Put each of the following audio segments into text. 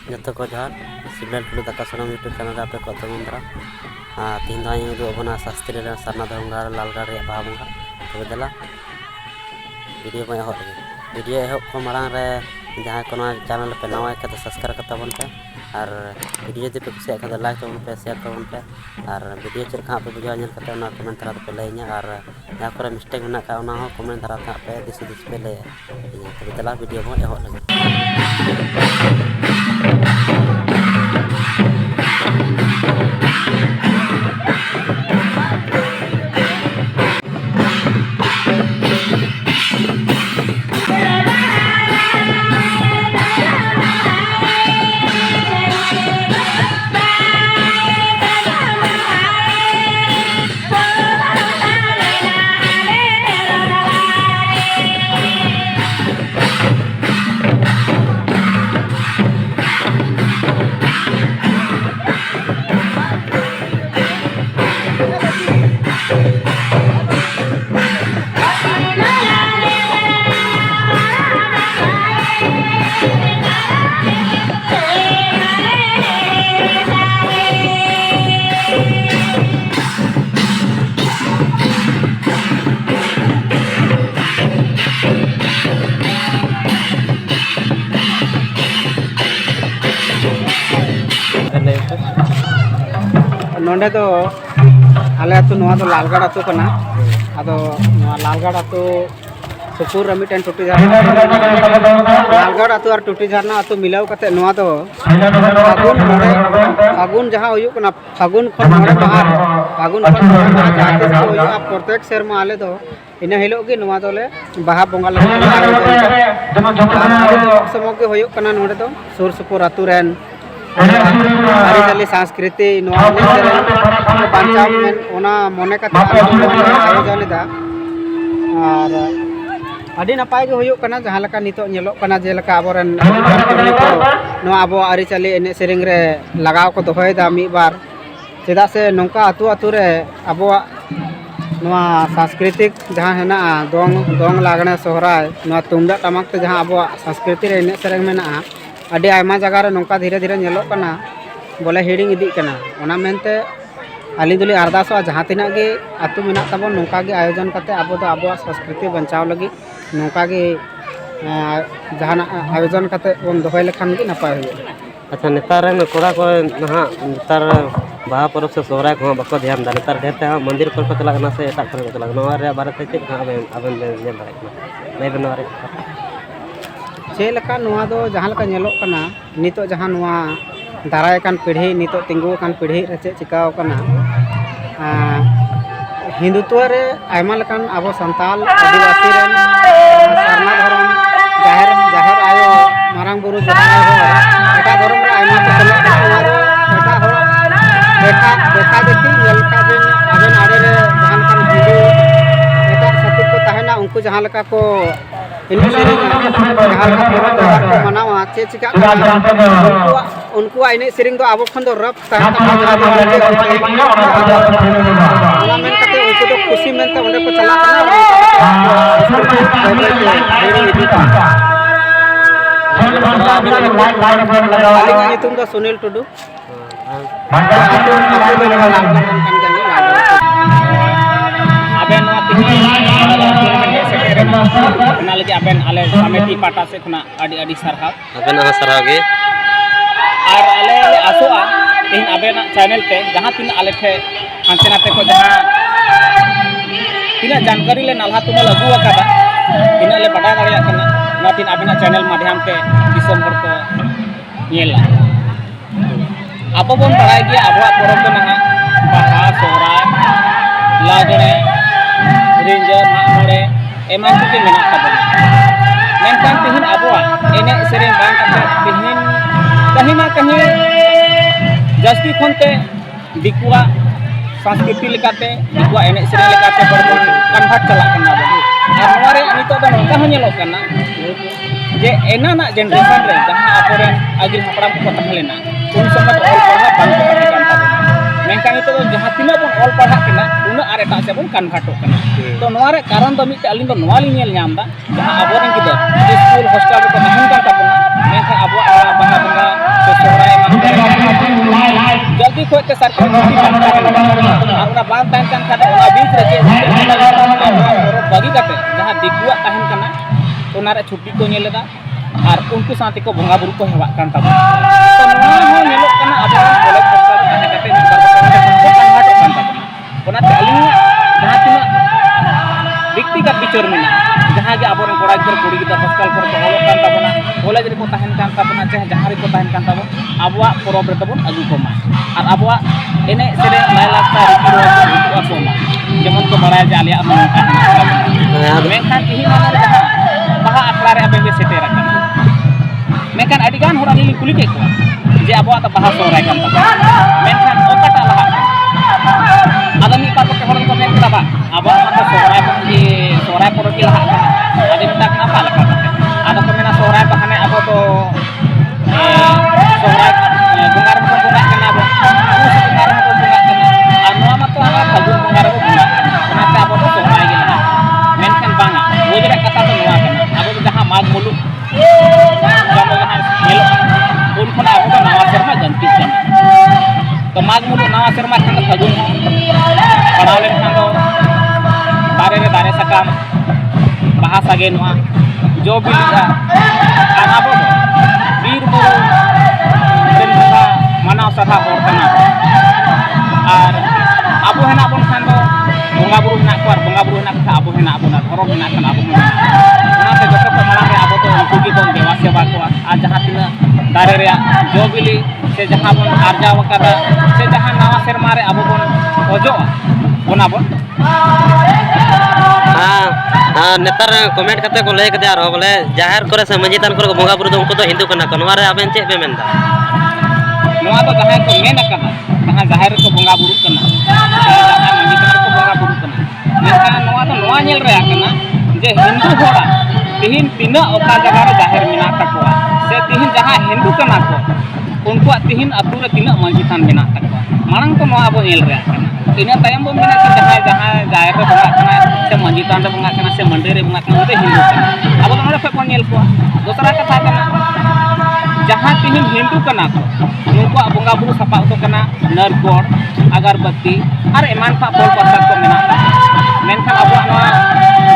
जतो को जहाँ सिबलेट टुडू दाका सनम यूट्यूब चैनल पे को तमन दरा तीन दाई उदु अबना शास्त्री रे सरना धरमगार लालगढ़ रे बाहा बंगा तो दला वीडियो को एहो वीडियो एहो को मारांग रे जहाँ को चैनल पे नवा एक सब्सक्राइब करता बन पे और वीडियो पे कुछ का लाइक तबन पे शेयर तबन पे और वीडियो चल कहाँ पे बुझा नेल करते ना कमेंट धरा पे लैኛ और जहाँ को मिस्टेक मेना का ना हो कमेंट धरा पे दिस पे ले तो दला वीडियो को एहो लगे नोंडे तो आले अतु नोआ तो लालगढ़ अतु कना आदो नोआ लालगढ़ अतु सुपुर मिटन टुटी झरना लालगढ़ अतु और टुटी झरना अतु मिलाव कते नोआ तो फागुन जहां हुयु कना फागुन खन मोरे बाहर फागुन खन जहां तिस को हुयु प्रत्येक शर्मा आले तो इन हिलो गे नोआ दोले बाहा बंगा ले समो के हुयु कना नोडे तो सुर सुपुर अतु रेन आरिचाली संस्कृति बांचाव मने आयोजन और अभी नपाय होना जहाँ लेका नितो जेलका आबोरेन अब आरिचाली एने सेरिंग रे लगाव को दोहयदा मिद बार चेदा से नौका अतु अतु रे अब सांस्कृतिक जहाँ हेना दोंग लागणे सोहराय तुमदा टमाक ते जहाँ अब संस्कृति रे एने सेरेंग मेना अभी आयमा जगह रे नौका धीरे धीरे नेलोग कना बोले हिड़िंग इदी कना ओना मेनते आली दुली अरदासों जहाँ तिना गे आतु मेना तबन नौका गे आयोजन करते अब तो अब संस्कृति बचाव लगी नौका गे जहाँ आयोजन करते बन दोहय लेखान गे नपाय हुई। अच्छा नेतार कोड़ा को नहा नेतार बाहा पर्व से सोहराय को बाको ध्यान दा नेतार ढेर ते मंदिर को चलागना से एटा को चलागना रे बारे ते चेक आबेन नेल दारेना नै बनवारे चेलका जहाँ लेका नेलोग कना नितो जहाँ दाराय कान पीढ़ी नितो तिंगु कान पीढ़ी रे चे चिकाव कना हिंदुत्व रे आयमा लेकान आबो संताल आदिवासी रे सरना धर्म जाहेर आयो मारांग बुरु जहां एटा धर्म रे आयमा तो चलो एटा हो देखा देखी नेलका दिन आबेन आड़े रे जहां कान हिंदू एटा छातिक को ताहेना उनको जहां लेका को मनावा चे चिका उनको एने सेरिंग अब खन रब उनको तो खुशी मेनते उन्हें को चला तुम सुनील टुडू लगे आबेन आले कमेटी पाटा से खुना अडी सरहाव आबेन सरहाव गे और आले आसोआ तीन आबेन चैनल पे जहाँ तीन आले थे हांते नाते को जहाँ तीना जानकारी ले नालहा तुम लगू अकादा तीना ले बड़ा दाड़िया कना ना तीन आबेन चैनल माध्यम पे दिसम हर को नेला अब बोन बड़ाय गया अबवा परब तो नहा बाहा सोहराय लागणे रिंजर मामोड़े एमान के मेना तबना मेनकान तिहिन अबवा एने सेरें बांग कते तिहिन कहीं ना कहीं जस्ती खनते दिकुआ संस्कृति लेकाते दिकुआ एने सेरें लेकाते बरबन कन्वर्ट चला कना और नवारे नितो दो नोका हनेलो कना जे एना ना जनरेशन रे जहां आपोरेन आगिल हपराम को तहलेना उन समय ऑल पढ़ा बांग को तहलेना मेनकान नितो जहां तिना बन ऑल पढ़ा कना उन आर एटा से बन कन्वर्ट कना तो नवारे कारण दो मिटे अलिन दो नवा लिन नेल नाम दा जहां आबोरेन किदो स्कूल हॉस्टल को तहन का तबना मेनकान आबो बाहा बंगा को ते सरकार छुट्टी मानता है और ना बांध तहन kan खाते ओना बीच रे चे बागी काते जहां दिकुआ तहन कना ओना रे छुट्टी को नेलेदा और उनको साथे को बंगा बुरु को हेवा kan ता तो नोआ हो नेलो कना अब कॉलेज हॉस्टल तहन काते निबार को कन्वर्ट kan ता ओना ते अलिंग जहां तिना व्यक्तिगत विचार मेना जहां जे आबोरे कोड़ा गिदर कुड़ी गिदर हॉस्टल पर को होलो kan ताबना कॉलेज रे को तहन kan ताबना चाहे जहां रे को तहन kan ताबो आबुआ परब रे तबन अगु कोमा और आबुआ एने सेरे लायलाक्ता रीति रिवाज को कोमा जेमन को बड़ाय जे आलिया नोका मेखान इही माने जहां बाहा आखड़ा रे अबे सेटेर आकना मेखान अडिगान होर आली कुली के को जे आबुआ त बाहा सोराय kan ताबा मेखान ओकाटा लाहा आदमी पातो के होरन को मेन ताबा आबुआ मत सोराय पर की लाहा आदमी tak napa laka ada ko mena sorai bahane abo to sorai bungar ko bunga kana bo bungar ko bunga kana anu mato ana fagun bungar ko bunga kana ta abo to sorai gila mention banga wojre kata to noa kana abo to jaha mag mulu jamo jaha melo un khona abo to nawa serma ganti kana to mag mulu nawa serma kana fagun padale khando dare sakam bahasa genua जो बिलिगा are आबो बीर बुरु rain भाषा मानाव साथा हर कना are आबो हेना बन खान दो बंगा बुरु हेना को आर बंगा बुरु हेना का आबो हेना आबो ना धरम हेना कना आबो ओना ते जतो को माला रे आबो तो उनको की बन देवा सेवा को आ जहां तिना दारे रे जो बिली से जहां बन आरजाव कदा से जहां नवा शर्मा रे आबो बन ओजो ओना बन नेतार कमेंट करते को लय कदे आरो बोले जाहिर करे से मंजी तान करे बंगा बुरु उनको तो हिंदू कना को नवारे आबेन चे बे मेनदा नवा तो जहां को मेन कना जहां जाहिर को बंगा बुरु कना जहां मंजी तान को बंगा बुरु कना नेता नवा तो नवा नेल रे कना जे हिंदू होड़ा तिहिन तिना ओका जगह रे जाहिर मेना तकवा से तिहिन जहां हिंदू कना को उनको तिहिन अतु रे तिना मंजी तान मेना तकवा मांग को नवा बो नेल रे कना ina tayam bom mena ki jahan jaher re banga kana se manji tan re banga kana se mande re banga kana hindu kana abo nore pe poniel ko dosra katha kana jahan tihin hindu kana ko nuko bonga buru sapa to kana nar god agarbatti ar eman pa pol pasat ko mena menkhan abo na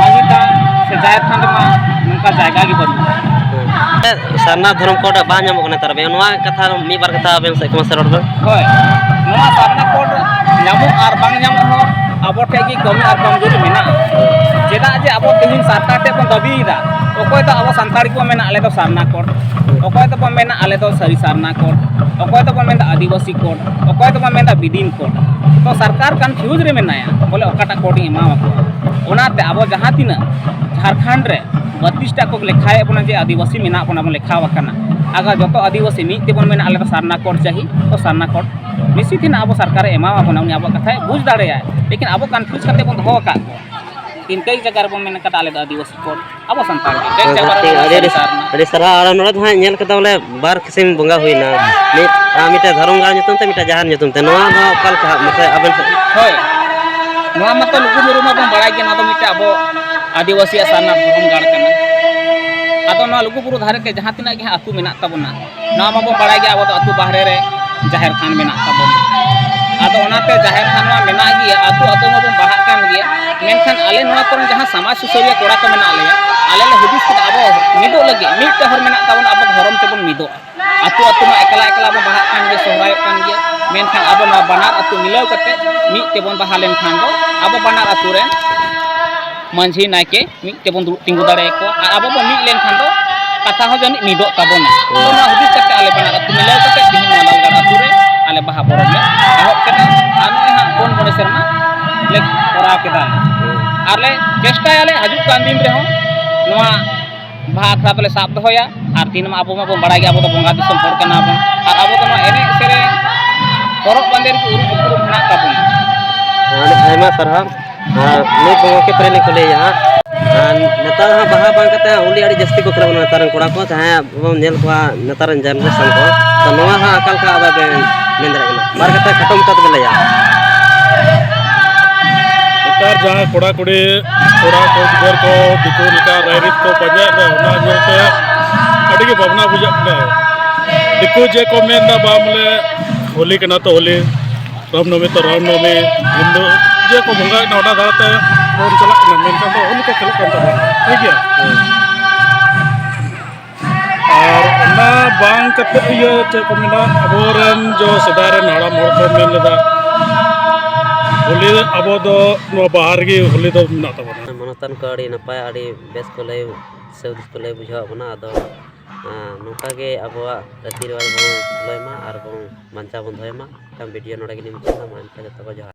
manji tan se jaher tan ma nunka jayga gi badu sarna धर्म code बा नामो कने तरबे नोआ कथा मी बार कथा Ben से कम से road होय नोआ sarna कोड नामो आर बांग नामो हो आबो ठेगी कमी आर कमजोरी मेना जेदा जे आबो तिहिन सरकार ते को दबीदा ओकोय तो आबो संताड़ी को मेना आले तो sarna कोड ओकोय तो मेना आले तो सरी sarna कोड ओकोय तो मेना आदिवासी कोड ओकोय तो मेना बिदिन कोड तो सरकार कंफ्यूज रे मेनाया बोले ओकाटा कोडिंग एमावा को ओनाते आबो जहां तिना झारखंड रे 32 टा को लेखाए बना जे आदिवासी मेना बना बन लेखा वकना अगर जो आदिवासी मीत तेबन मेना आले तो sarna कोड चाहिए तो sarna कोड निश्चित ही अब सरकार एमावा बना उनी अब कथा बुझ दाड़े लेकिन अब कन्फ्यूज करते बन हो का इन कई जगह बन मेन कता आले आदिवासी कोड अब संताल कई जगह अरे सरा आरा नोड़ा तो नेल कता बोले बार किसिम बंगा होइना मिटा धरम गाल nyutum te मिटा जहार nyutum te नोआ नो कल का मसे अबन होय नोआ मत लुकु मुरु मा बन बड़ाय के ना तो मिटा अब आदिवासी सारना धरम गाल कना आतो ना लुकु पुरु धारे के जहां तिना के अतु मेना तबना ना मा बन बड़ाय के अब तो अतु बाहरे रे जाहिर खान मेना तबन आदो ओनाते जाहिर खान मा मेना गिया अतु अतु मा बन बाहा कान गिया मेनखान आले नोआ कोन जहां समाज सुसरिया कोड़ा को मेना आले ले हुदिस के अब मिदो लगे मिट ते हर मेना तबन अब धरम तेबन मिदो अतु अतु मा एकला एकला बन बाहा कान गे सोहराय कान गिया मेनखान अब मा बनार अतु मिलाव कते मिट तेबन बाहा लेन खान दो अब बनार अतु रे मंझी नाके मिट तेबन तिंगु दाड़े को अब बन मिट लेन खान दो कथा हो जन मिदो तबन ओना हुदिस कते आले बनार अतु मिलाव कते दिन नालाल अतु रे आले बाहा परब ले एहब केदा आनो हा कोन बड़े शर्मा ले कोरा केदा आले चेष्टा आले हजु कान दिन रे हो नोआ बाहा खरा तले साब दोया आर दिन मा अबो मा बन बड़ाय गे अबो तो बंगा दिसम पर कना बन आर अबो तो एने सेरे परब बंदेर को उरु उपरुम हना तबन आयमा सरहा नै बंगा के परेले को ले या नेतार हा बाहा बांग कते होली आड़ी जस्ती को खरा नेतार कोड़ा को जहां बन नेल को नेतार जनरेशन को तो नोआ हा अकल का अब मेंदरा गना बार कते खटम कत बेले या नेतार जहां कोड़ा कुड़ी कोड़ा को गिदर को दिको लिका रायरित को पंजा रे होना जोते अड़ी के भावना बुझा दिको जे को मेंदा बामले होली कना तो होली रामनवमी तो रामनवमी हिंदू जे को बंगा नौडा दाते फोन चला कना मेनका तो उनको चला kan तब ठीक गया और ना बांग कते ये चे को मेना अबोरन जो सदारन हाड़ाम हड़ को मेन लेदा होली अबो दो नो बाहर गी होली दो मेना तबना मनोतन को अड़ी नपाय अड़ी बेस को लय सौदिस को लय बुझाव बना आदो नौका गे अबवा रीति रिवाज बन लय मा और बन बांचा बन धय मा वीडियो नोड़ा गे निम चला मा जतो को